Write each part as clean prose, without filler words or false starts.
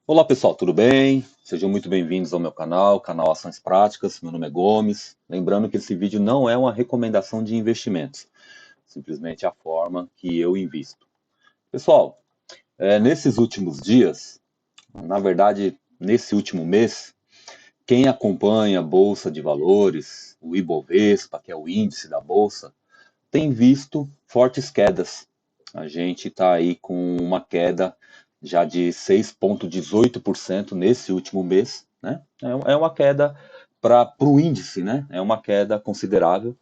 Olá pessoal, tudo bem? Sejam muito bem-vindos ao meu canal, canal Ações Práticas. Meu nome é Gomes. Lembrando que esse vídeo não é uma recomendação de investimentos, simplesmente a forma que eu invisto. Pessoal, nesses últimos dias, na verdade, nesse último mês, quem acompanha a Bolsa de Valores, o Ibovespa, que é o índice da Bolsa, tem visto fortes quedas. A gente está aí com uma queda já de 6,18% nesse último mês, né? É uma queda para o índice, né? É uma queda considerável.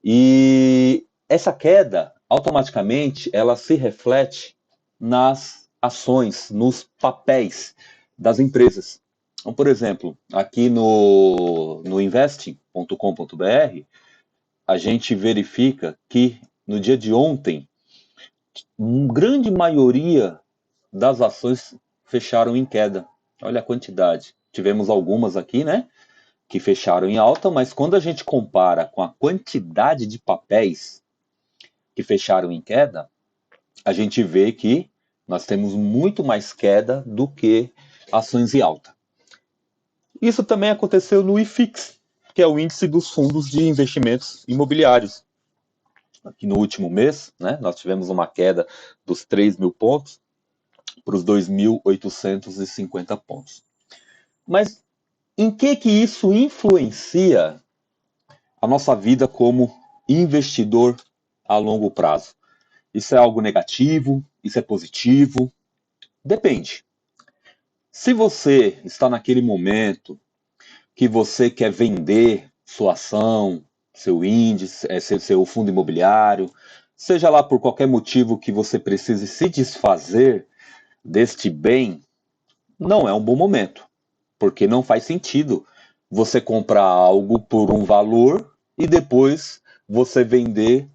E essa queda, automaticamente, ela se reflete nas ações, nos papéis das empresas. Então, por exemplo, aqui no investing.com.br, a gente verifica que no dia de ontem, grande maioria das ações fecharam em queda. Olha a quantidade. Tivemos algumas aqui, né, que fecharam em alta, mas quando a gente compara com a quantidade de papéis que fecharam em queda, a gente vê que nós temos muito mais queda do que ações em alta. Isso também aconteceu no IFIX, que é o índice dos fundos de investimentos imobiliários. Aqui no último mês, né, nós tivemos uma queda dos 3.000 pontos para os 2.850 pontos. Mas em que isso influencia a nossa vida como investidor a longo prazo? Isso é algo negativo? Isso é positivo? Depende. Se você está naquele momento que você quer vender sua ação, seu índice, seu fundo imobiliário, seja lá por qualquer motivo que você precise se desfazer deste bem, não é um bom momento, porque não faz sentido você comprar algo por um valor e depois você vender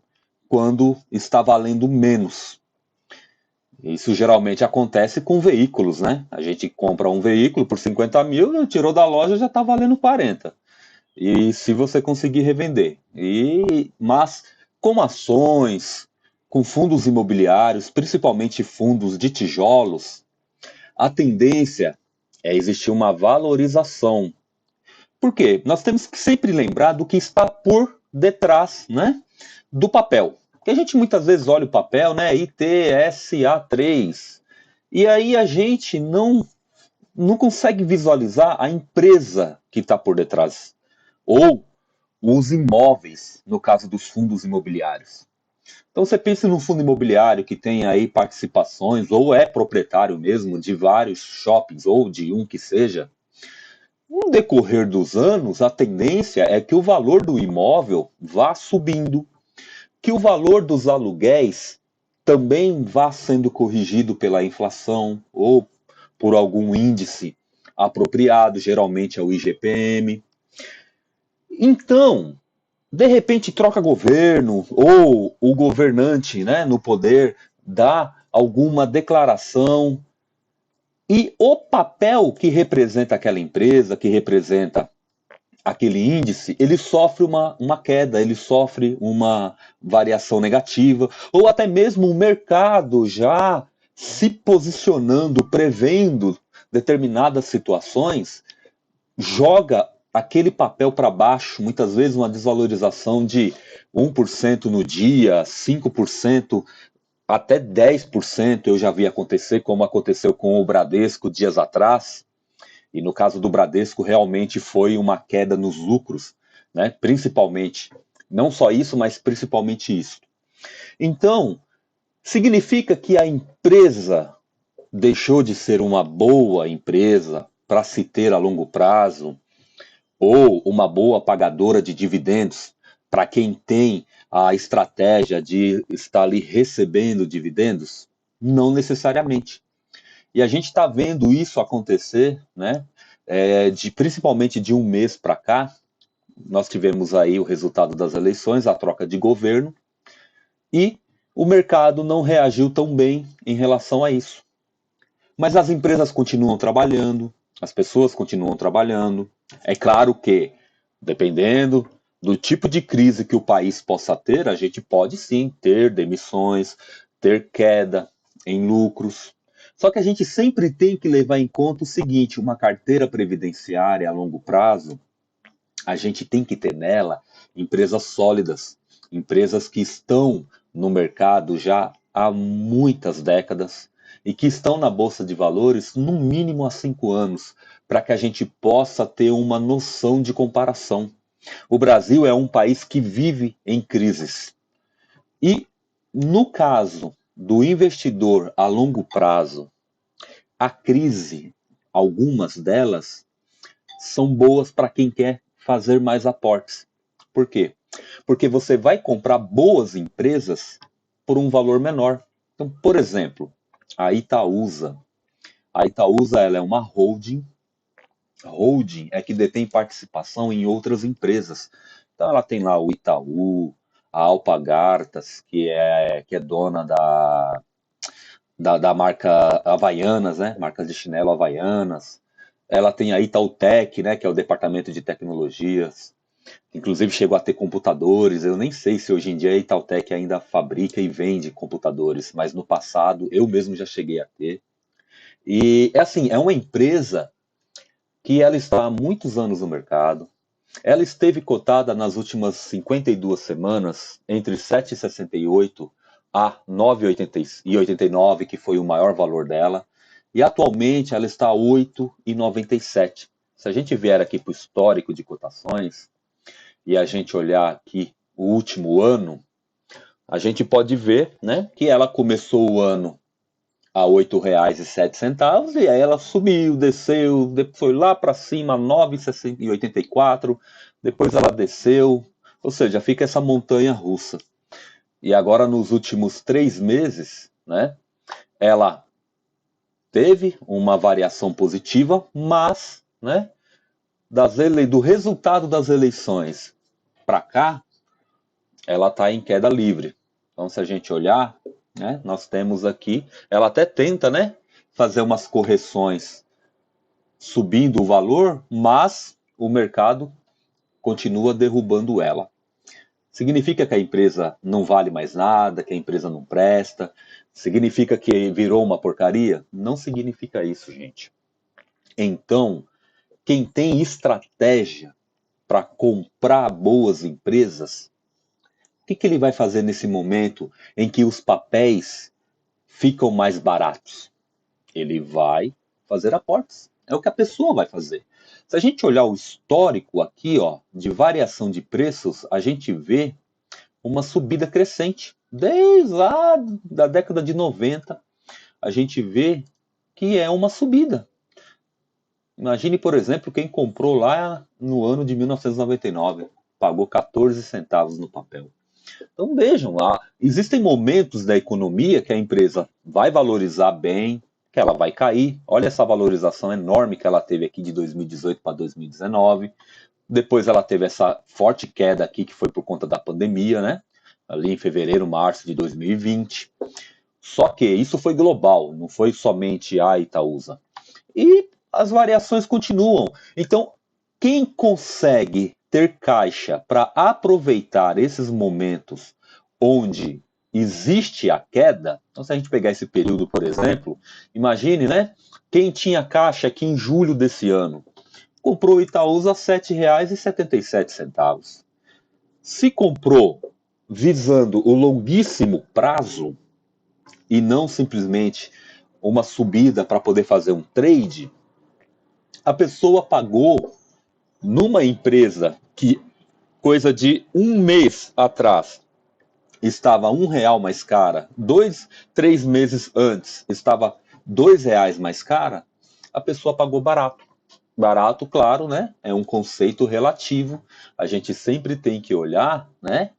quando está valendo menos. Isso geralmente acontece com veículos, né? A gente compra um veículo por 50 mil, tirou da loja já está valendo 40. E se você conseguir revender. Mas com ações, com fundos imobiliários, principalmente fundos de tijolos, a tendência é existir uma valorização. Por quê? Nós temos que sempre lembrar do que está por detrás, né, do papel. Porque a gente muitas vezes olha o papel, né, ITSA3, e aí a gente não consegue visualizar a empresa que está por detrás. Ou os imóveis, no caso dos fundos imobiliários. Então você pensa num fundo imobiliário que tem aí participações, ou é proprietário mesmo de vários shoppings, ou de um que seja. No decorrer dos anos, a tendência é que o valor do imóvel vá subindo, que o valor dos aluguéis também vá sendo corrigido pela inflação ou por algum índice apropriado, geralmente é o IGPM. Então, de repente troca governo ou o governante, né, no poder dá alguma declaração e o papel que representa aquela empresa, que representa aquele índice, ele sofre uma queda, ele sofre uma variação negativa, ou até mesmo o mercado já se posicionando, prevendo determinadas situações, joga aquele papel para baixo, muitas vezes uma desvalorização de 1% no dia, 5%, até 10% eu já vi acontecer, como aconteceu com o Bradesco dias atrás. E no caso do Bradesco, realmente foi uma queda nos lucros, né? Principalmente. Não só isso, mas principalmente isso. Então, significa que a empresa deixou de ser uma boa empresa para se ter a longo prazo, ou uma boa pagadora de dividendos para quem tem a estratégia de estar ali recebendo dividendos? Não necessariamente. E a gente está vendo isso acontecer, né? Principalmente de um mês para cá, nós tivemos aí o resultado das eleições, a troca de governo, e o mercado não reagiu tão bem em relação a isso. Mas as empresas continuam trabalhando, as pessoas continuam trabalhando. É claro que, dependendo do tipo de crise que o país possa ter, a gente pode sim ter demissões, ter queda em lucros. Só que a gente sempre tem que levar em conta o seguinte: uma carteira previdenciária a longo prazo, a gente tem que ter nela empresas sólidas, empresas que estão no mercado já há muitas décadas e que estão na Bolsa de Valores no mínimo há 5 anos, para que a gente possa ter uma noção de comparação. O Brasil é um país que vive em crises. E no caso do investidor a longo prazo, a crise, algumas delas, são boas para quem quer fazer mais aportes. Por quê? Porque você vai comprar boas empresas por um valor menor. Então, por exemplo, a Itaúsa. A Itaúsa ela é uma holding. Holding é que detém participação em outras empresas. Então, ela tem lá o Itaú, a Alpargatas, que é dona da marca Havaianas, né? Marcas de chinelo Havaianas. Ela tem a Itautec, né? Que é o departamento de tecnologias. Inclusive chegou a ter computadores. Eu nem sei se hoje em dia a Itautec ainda fabrica e vende computadores, mas no passado eu mesmo já cheguei a ter. E é assim, é uma empresa que ela está há muitos anos no mercado. Ela esteve cotada nas últimas 52 semanas entre 7,68 a 9,89, que foi o maior valor dela. E atualmente ela está a 8,97. Se a gente vier aqui para o histórico de cotações e a gente olhar aqui o último ano, a gente pode ver, né, que ela começou o ano a R$ 8,07 e aí ela subiu, desceu, foi lá para cima, 9,84, depois ela desceu, ou seja, fica essa montanha russa. E agora nos últimos 3 meses, né, ela teve uma variação positiva, mas, né, do resultado das eleições para cá, ela está em queda livre. Então, se a gente olhar, né, nós temos aqui, ela até tenta, né, fazer umas correções subindo o valor, mas o mercado continua derrubando ela. Significa que a empresa não vale mais nada, que a empresa não presta? Significa que virou uma porcaria? Não significa isso, gente. Então, quem tem estratégia para comprar boas empresas, o que ele vai fazer nesse momento em que os papéis ficam mais baratos? Ele vai fazer aportes. É o que a pessoa vai fazer. Se a gente olhar o histórico aqui, ó, de variação de preços, a gente vê uma subida crescente. Desde lá da década de 90, a gente vê que é uma subida. Imagine, por exemplo, quem comprou lá no ano de 1999, pagou 14 centavos no papel. Então vejam lá, existem momentos da economia que a empresa vai valorizar bem, que ela vai cair. Olha essa valorização enorme que ela teve aqui de 2018 para 2019. Depois ela teve essa forte queda aqui que foi por conta da pandemia, né? Ali em fevereiro, março de 2020. Só que isso foi global, não foi somente a Itaúsa. E as variações continuam. Então, quem consegue ter caixa para aproveitar esses momentos onde existe a queda, então se a gente pegar esse período, por exemplo, imagine, né? Quem tinha caixa aqui em julho desse ano, comprou o Itaúsa a R$ 7,77. Se comprou visando o longuíssimo prazo e não simplesmente uma subida para poder fazer um trade, a pessoa pagou numa empresa que, coisa de um mês atrás, estava R$ 1 mais cara, 3 meses antes estava R$ 2 mais cara, a pessoa pagou barato. Barato, claro, né? É um conceito relativo. A gente sempre tem que olhar, né,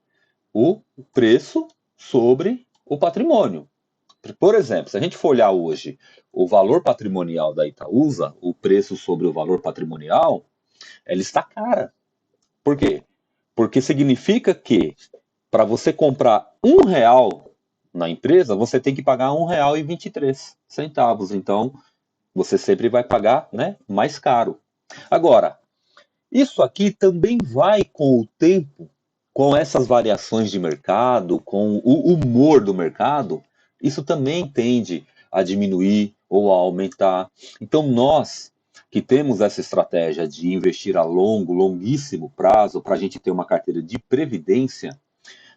o preço sobre o patrimônio. Por exemplo, se a gente for olhar hoje o valor patrimonial da Itaúsa, o preço sobre o valor patrimonial, ela está cara. Por quê? Porque significa que para você comprar R$ 1 na empresa, você tem que pagar R$ 1,23. Então, você sempre vai pagar, né, mais caro. Agora, isso aqui também vai com o tempo, com essas variações de mercado, com o humor do mercado, isso também tende a diminuir ou a aumentar. Então nós que temos essa estratégia de investir a longuíssimo prazo, para a gente ter uma carteira de previdência,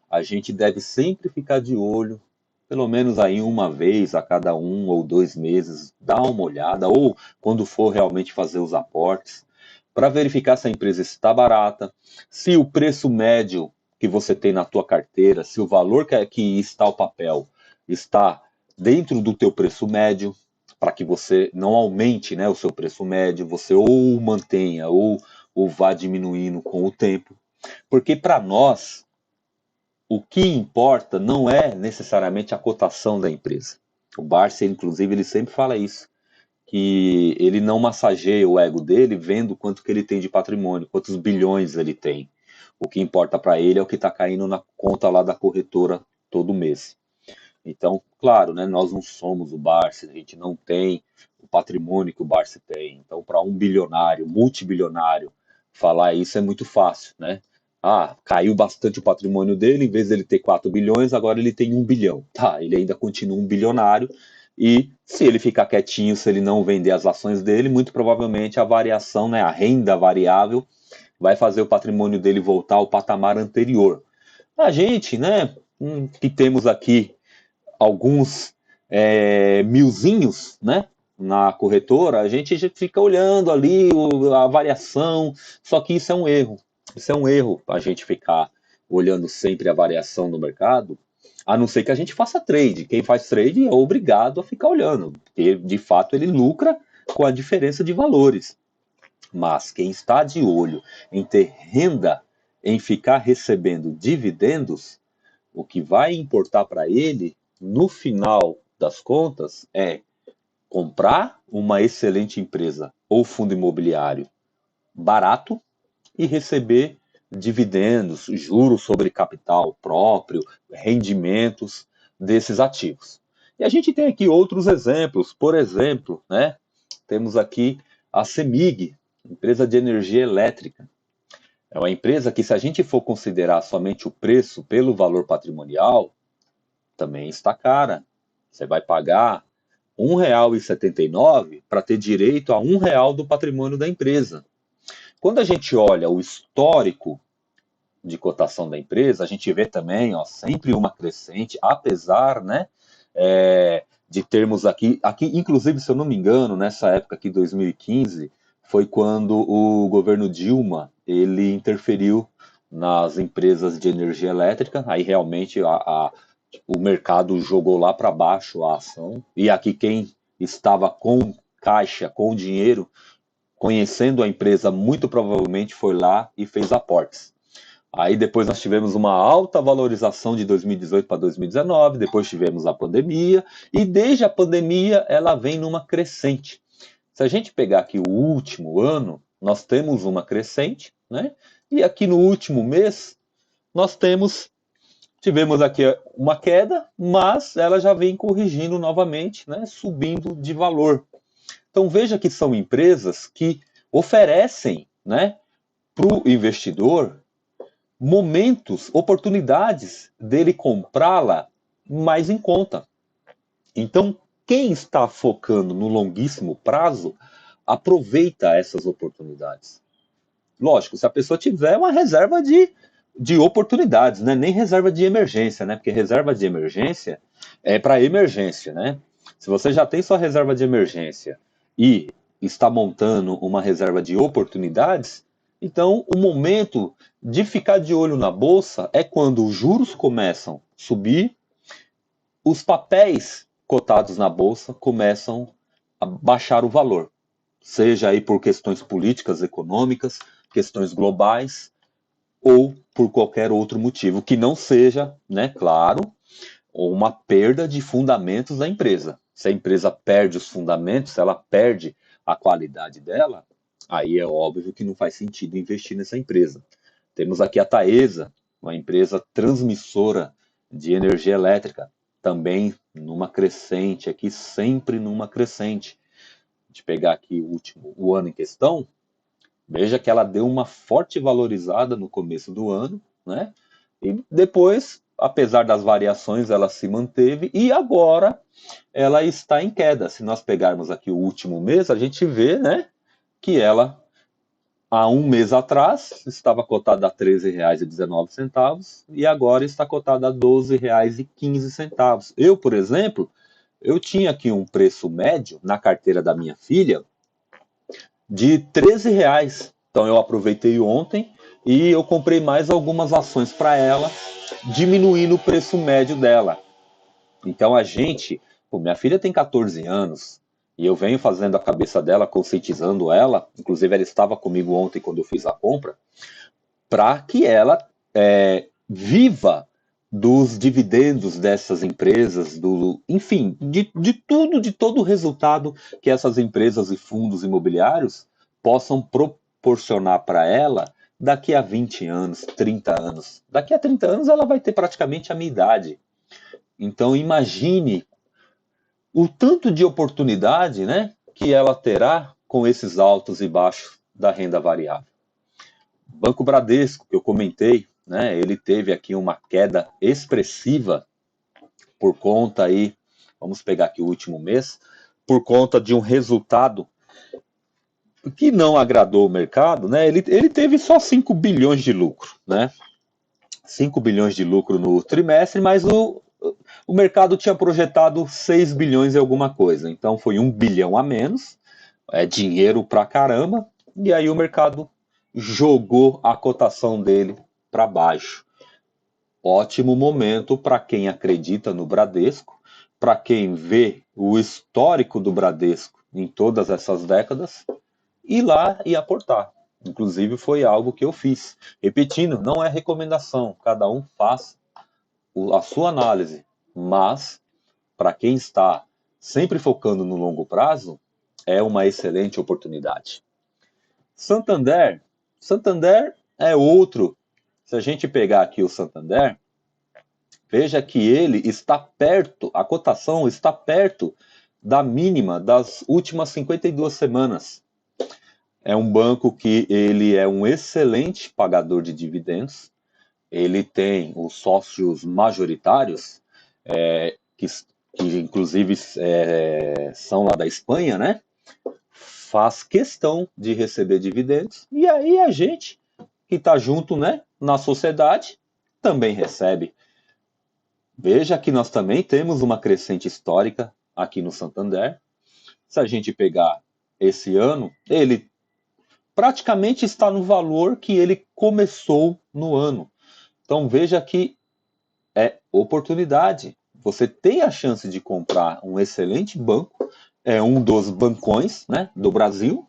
a gente deve sempre ficar de olho, pelo menos aí uma vez a cada 1 ou 2 meses, dar uma olhada, ou quando for realmente fazer os aportes, para verificar se a empresa está barata, se o preço médio que você tem na tua carteira, se o valor que está o papel está dentro do teu preço médio, para que você não aumente, né, o seu preço médio, você ou mantenha ou vá diminuindo com o tempo. Porque para nós, o que importa não é necessariamente a cotação da empresa. O Barsi, inclusive, ele sempre fala isso, que ele não massageia o ego dele vendo quanto que ele tem de patrimônio, quantos bilhões ele tem. O que importa para ele é o que está caindo na conta lá da corretora todo mês. Então, claro, né, nós não somos o Barsi, a gente não tem o patrimônio que o Barsi tem. Então, para um bilionário, multibilionário, falar isso é muito fácil, né? Ah, caiu bastante o patrimônio dele, em vez de ele ter 4 bilhões, agora ele tem 1 bilhão. Tá, ele ainda continua um bilionário, e se ele ficar quietinho, se ele não vender as ações dele, muito provavelmente a variação, né, a renda variável, vai fazer o patrimônio dele voltar ao patamar anterior. A gente, né, que temos aqui alguns milzinhos, né, na corretora, a gente já fica olhando ali a variação, só que isso é um erro. Isso é um erro, a gente ficar olhando sempre a variação do mercado, a não ser que a gente faça trade. Quem faz trade é obrigado a ficar olhando, porque de fato ele lucra com a diferença de valores. Mas quem está de olho em ter renda, em ficar recebendo dividendos, o que vai importar para ele, no final das contas, é comprar uma excelente empresa ou fundo imobiliário barato e receber dividendos, juros sobre capital próprio, rendimentos desses ativos. E a gente tem aqui outros exemplos. Por exemplo, né, temos aqui a CEMIG, empresa de energia elétrica. É uma empresa que, se a gente for considerar somente o preço pelo valor patrimonial, também está cara. Você vai pagar R$ 1,79 para ter direito a R$ 1 do patrimônio da empresa. Quando a gente olha o histórico de cotação da empresa, a gente vê também, ó, sempre uma crescente, apesar, né, de termos aqui, inclusive, se eu não me engano, nessa época aqui, 2015, foi quando o governo Dilma, ele interferiu nas empresas de energia elétrica, aí realmente o mercado jogou lá para baixo a ação, e aqui quem estava com caixa, com dinheiro, conhecendo a empresa, muito provavelmente foi lá e fez aportes. Aí depois nós tivemos uma alta valorização de 2018 para 2019, depois tivemos a pandemia, e desde a pandemia ela vem numa crescente. Se a gente pegar aqui o último ano, nós temos uma crescente, né? E aqui no último mês, nós tivemos aqui uma queda, mas ela já vem corrigindo novamente, né? Subindo de valor. Então veja que são empresas que oferecem, né, para o investidor momentos, oportunidades dele comprá-la mais em conta. Então, quem está focando no longuíssimo prazo, aproveita essas oportunidades. Lógico, se a pessoa tiver uma reserva de oportunidades, né? Nem reserva de emergência, né? Porque reserva de emergência é para emergência, né? Se você já tem sua reserva de emergência e está montando uma reserva de oportunidades, então o momento de ficar de olho na bolsa é quando os juros começam a subir, os papéis cotados na bolsa começam a baixar o valor, seja aí por questões políticas, econômicas, questões globais ou por qualquer outro motivo que não seja, né, claro, uma perda de fundamentos da empresa. Se a empresa perde os fundamentos, se ela perde a qualidade dela, aí é óbvio que não faz sentido investir nessa empresa. Temos aqui a Taesa, uma empresa transmissora de energia elétrica, também numa crescente, aqui sempre numa crescente. De pegar aqui o ano em questão, veja que ela deu uma forte valorizada no começo do ano, né? E depois apesar das variações, ela se manteve e agora ela está em queda. Se nós pegarmos aqui o último mês, a gente vê, né, que ela, há um mês atrás, estava cotada a R$ 13,19 e agora está cotada a R$ 12,15. Eu, por exemplo, eu tinha aqui um preço médio na carteira da minha filha de R$ 13. Então eu aproveitei ontem e eu comprei mais algumas ações para ela, diminuindo o preço médio dela. Então a gente, pô, minha filha tem 14 anos e eu venho fazendo a cabeça dela, conscientizando ela, inclusive ela estava comigo ontem quando eu fiz a compra, para que ela viva dos dividendos dessas empresas, enfim, de tudo, de todo o resultado que essas empresas e fundos imobiliários possam proporcionar para ela daqui a 20 anos, 30 anos. Daqui a 30 anos ela vai ter praticamente a minha idade. Então imagine o tanto de oportunidade, né, que ela terá com esses altos e baixos da renda variável. Banco Bradesco, que eu comentei, né, ele teve aqui uma queda expressiva por conta aí, vamos pegar aqui o último mês, por conta de um resultado que não agradou o mercado, né? Ele teve só 5 bilhões de lucro, né? 5 bilhões de lucro no trimestre, mas o mercado tinha projetado 6 bilhões e alguma coisa. Então foi 1 bilhão a menos, é dinheiro pra caramba, e aí o mercado jogou a cotação dele para baixo. Ótimo momento para quem acredita no Bradesco, para quem vê o histórico do Bradesco em todas essas décadas, ir lá e aportar. Inclusive foi algo que eu fiz. Repetindo, não é recomendação, cada um faz a sua análise, mas para quem está sempre focando no longo prazo, é uma excelente oportunidade. Santander é outro. Se a gente pegar aqui o Santander, veja que ele está perto, a cotação está perto da mínima das últimas 52 semanas. É um banco que ele é um excelente pagador de dividendos. Ele tem os sócios majoritários, que inclusive são lá da Espanha, né? Faz questão de receber dividendos. E aí a gente que está junto, né, na sociedade também recebe. Veja que nós também temos uma crescente histórica aqui no Santander. Se a gente pegar esse ano, ele praticamente está no valor que ele começou no ano. Então veja que é oportunidade. Você tem a chance de comprar um excelente banco, é um dos bancões, né, do Brasil,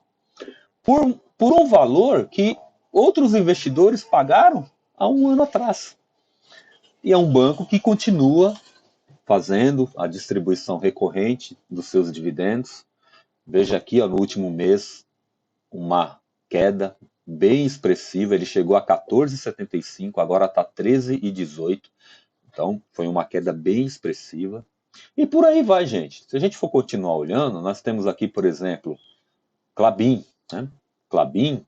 por um valor que outros investidores pagaram há um ano atrás. E é um banco que continua fazendo a distribuição recorrente dos seus dividendos. Veja aqui, ó, no último mês, uma queda bem expressiva. Ele chegou a 14,75, agora está 13,18. Então, foi uma queda bem expressiva. E por aí vai, gente. Se a gente for continuar olhando, nós temos aqui, por exemplo, Klabin, né? Klabin,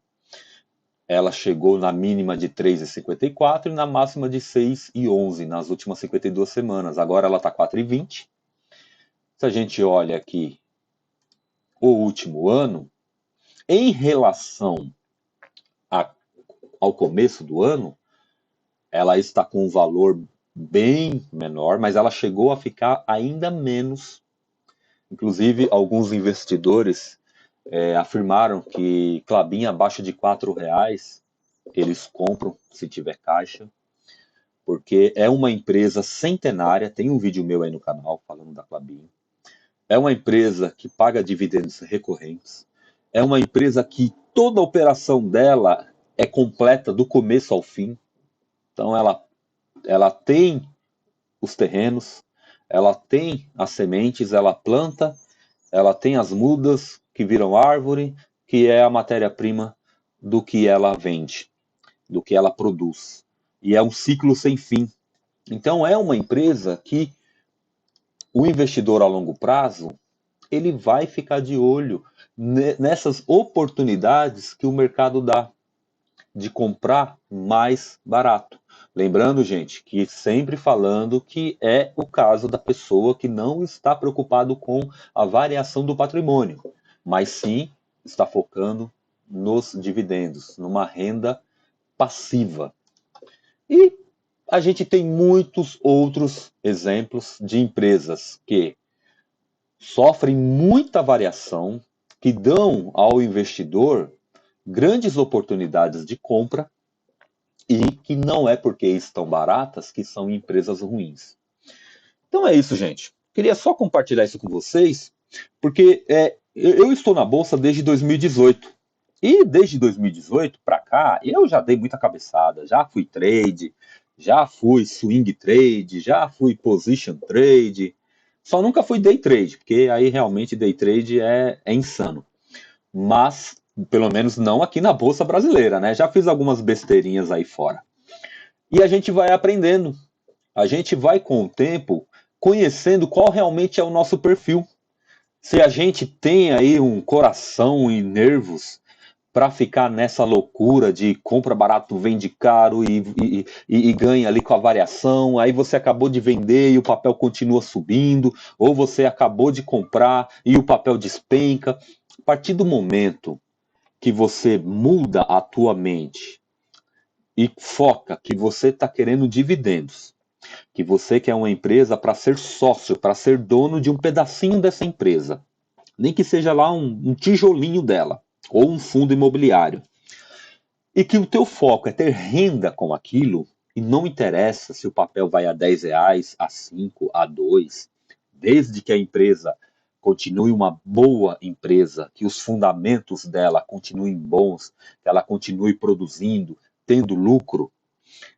ela chegou na mínima de 3,54 e na máxima de 6,11 nas últimas 52 semanas. Agora ela está 4,20. Se a gente olha aqui o último ano, em relação ao começo do ano, ela está com um valor bem menor, mas ela chegou a ficar ainda menos. Inclusive, alguns investidores afirmaram que Klabin abaixo de R$ 4 eles compram se tiver caixa, porque é uma empresa centenária. Tem um vídeo meu aí no canal falando da Klabin. É uma empresa que paga dividendos recorrentes. É uma empresa que toda a operação dela é completa do começo ao fim. Então ela tem os terrenos, ela tem as sementes, ela planta, ela tem as mudas que viram árvore, que é a matéria-prima do que ela vende, do que ela produz. E é um ciclo sem fim. Então é uma empresa que o investidor a longo prazo, ele vai ficar de olho nessas oportunidades que o mercado dá de comprar mais barato. Lembrando, gente, que sempre falando que é o caso da pessoa que não está preocupado com a variação do patrimônio, mas sim está focando nos dividendos, numa renda passiva. E a gente tem muitos outros exemplos de empresas que sofrem muita variação, que dão ao investidor grandes oportunidades de compra e que não é porque estão baratas que são empresas ruins. Então é isso, gente. Queria só compartilhar isso com vocês, porque eu estou na bolsa desde 2018. E desde 2018 para cá, eu já dei muita cabeçada, já fui trade, já fui swing trade, já fui position trade. Só nunca fui day trade, porque aí realmente day trade é insano. Mas, pelo menos não aqui na bolsa brasileira, né? Já fiz algumas besteirinhas aí fora. E a gente vai aprendendo. A gente vai, com o tempo, conhecendo qual realmente é o nosso perfil. Se a gente tem aí um coração e nervos para ficar nessa loucura de compra barato, vende caro e ganha ali com a variação, aí você acabou de vender e o papel continua subindo, ou você acabou de comprar e o papel despenca. A partir do momento que você muda a tua mente e foca que você está querendo dividendos, que você quer uma empresa para ser sócio, para ser dono de um pedacinho dessa empresa, nem que seja lá um tijolinho dela, ou um fundo imobiliário, e que o teu foco é ter renda com aquilo, e não interessa se o papel vai a R$ 10, a 5, a 2, desde que a empresa continue uma boa empresa, que os fundamentos dela continuem bons, que ela continue produzindo, tendo lucro.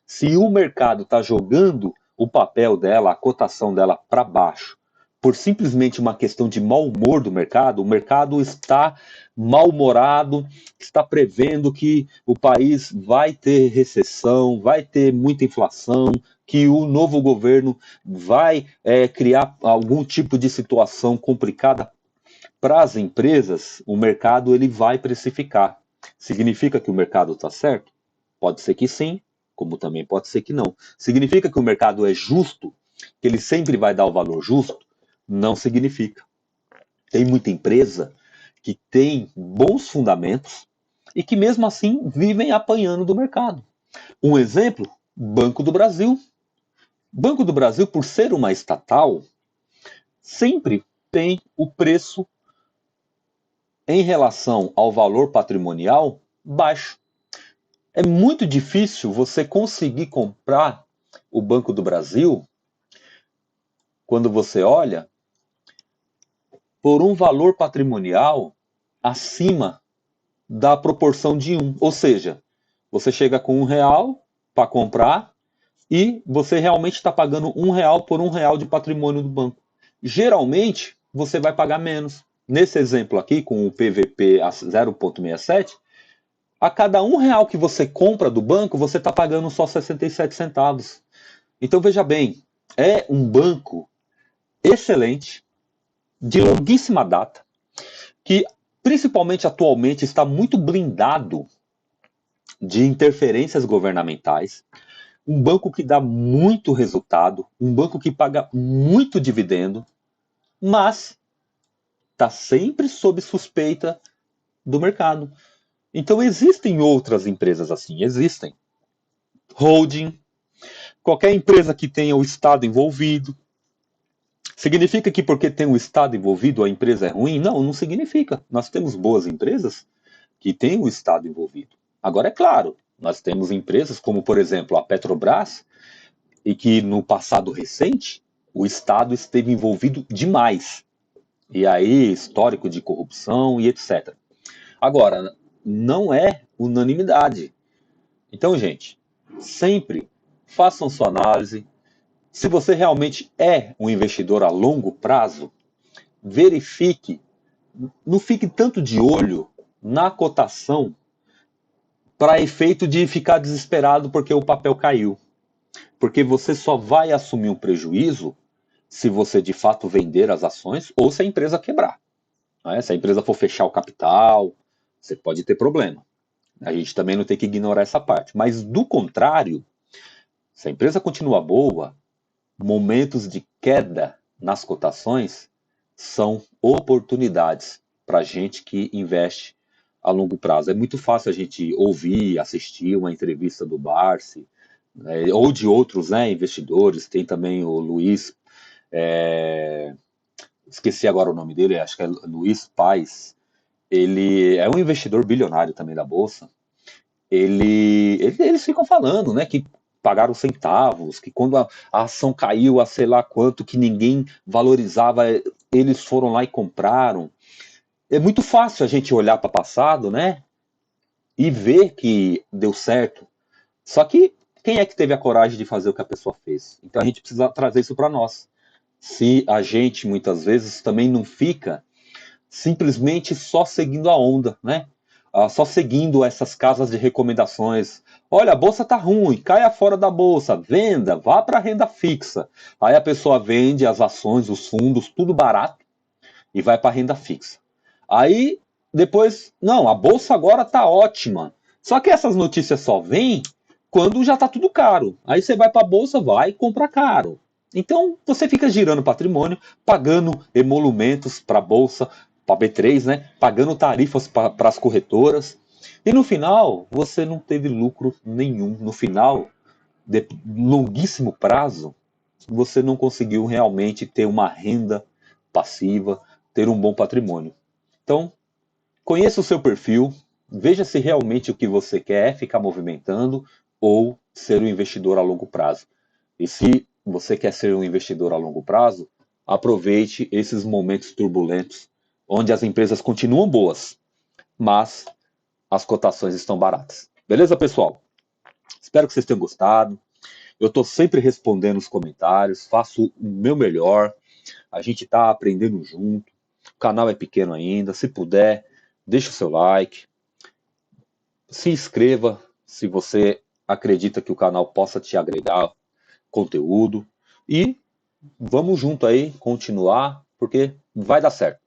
Se o mercado está jogando o papel dela, a cotação dela para baixo, por simplesmente uma questão de mau humor do mercado, o mercado está mal-humorado, está prevendo que o país vai ter recessão, vai ter muita inflação, que o novo governo vai criar algum tipo de situação complicada para as empresas, o mercado ele vai precificar. Significa que o mercado está certo? Pode ser que sim, como também pode ser que não. Significa que o mercado é justo, que ele sempre vai dar o valor justo? Não significa. Tem muita empresa que tem bons fundamentos e que mesmo assim vivem apanhando do mercado. Um exemplo, Banco do Brasil. Banco do Brasil, por ser uma estatal, sempre tem o preço em relação ao valor patrimonial baixo. É muito difícil você conseguir comprar o Banco do Brasil, quando você olha, por um valor patrimonial acima da proporção de um. Ou seja, você chega com R$ 1 para comprar e você realmente está pagando R$ 1 por R$ 1 de patrimônio do banco. Geralmente, você vai pagar menos. Nesse exemplo aqui, com o PVP a 0,67, a cada R$ 1 que você compra do banco, você está pagando só 67 centavos. Então veja bem, é um banco excelente, de longuíssima data, que principalmente atualmente está muito blindado de interferências governamentais, um banco que dá muito resultado, um banco que paga muito dividendo, mas está sempre sob suspeita do mercado. Então existem outras empresas assim, existem. Holding, qualquer empresa que tenha o Estado envolvido. Significa que porque tem o Estado envolvido a empresa é ruim? Não, não significa. Nós temos boas empresas que têm o Estado envolvido. Agora, é claro, nós temos empresas como, por exemplo, a Petrobras, e que no passado recente o Estado esteve envolvido demais. E aí, histórico de corrupção e etc. Agora, não é unanimidade. Então, gente, sempre façam sua análise. Se você realmente é um investidor a longo prazo, verifique, não fique tanto de olho na cotação para efeito de ficar desesperado porque o papel caiu. Porque você só vai assumir um prejuízo se você de fato vender as ações ou se a empresa quebrar. Né? Se a empresa for fechar o capital, você pode ter problema. A gente também não tem que ignorar essa parte. Mas do contrário, Se a empresa continua boa, momentos de queda nas cotações são oportunidades para a gente que investe a longo prazo. É muito fácil a gente ouvir, assistir uma entrevista do Barsi, ou de outros, né, investidores. Tem também o Luiz, esqueci agora o nome dele, acho que é Luiz Paz. Ele é um investidor bilionário também da Bolsa. Eles ficam falando, né, que pagaram centavos, que quando a ação caiu a sei lá quanto, que ninguém valorizava, eles foram lá e compraram. É muito fácil a gente olhar para o passado, né, e ver que deu certo. Só que quem é que teve a coragem de fazer o que a pessoa fez? Então a gente precisa trazer isso para nós. Se a gente muitas vezes também não fica simplesmente só seguindo a onda, né? Só seguindo essas casas de recomendações. Olha, a bolsa tá ruim, caia fora da bolsa, venda, vá para a renda fixa. Aí a pessoa vende as ações, os fundos, tudo barato e vai para a renda fixa. Aí depois, não, a bolsa agora tá ótima. Só que essas notícias só vêm quando já tá tudo caro. Aí você vai para a bolsa, vai e compra caro. Então você fica girando patrimônio, pagando emolumentos para a bolsa, para a B3, né? Pagando tarifas para as corretoras. E no final, você não teve lucro nenhum. No final, de longuíssimo prazo, você não conseguiu realmente ter uma renda passiva, ter um bom patrimônio. Então, conheça o seu perfil, veja se realmente o que você quer é ficar movimentando ou ser um investidor a longo prazo. E se você quer ser um investidor a longo prazo, aproveite esses momentos turbulentos, onde as empresas continuam boas, mas as cotações estão baratas. Beleza, pessoal? Espero que vocês tenham gostado. Eu estou sempre respondendo os comentários, faço o meu melhor. A gente está aprendendo junto. O canal é pequeno ainda. Se puder, deixe o seu like. Se inscreva se você acredita que o canal possa te agregar conteúdo. E vamos junto aí, continuar, porque vai dar certo.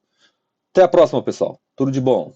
Até a próxima, pessoal. Tudo de bom.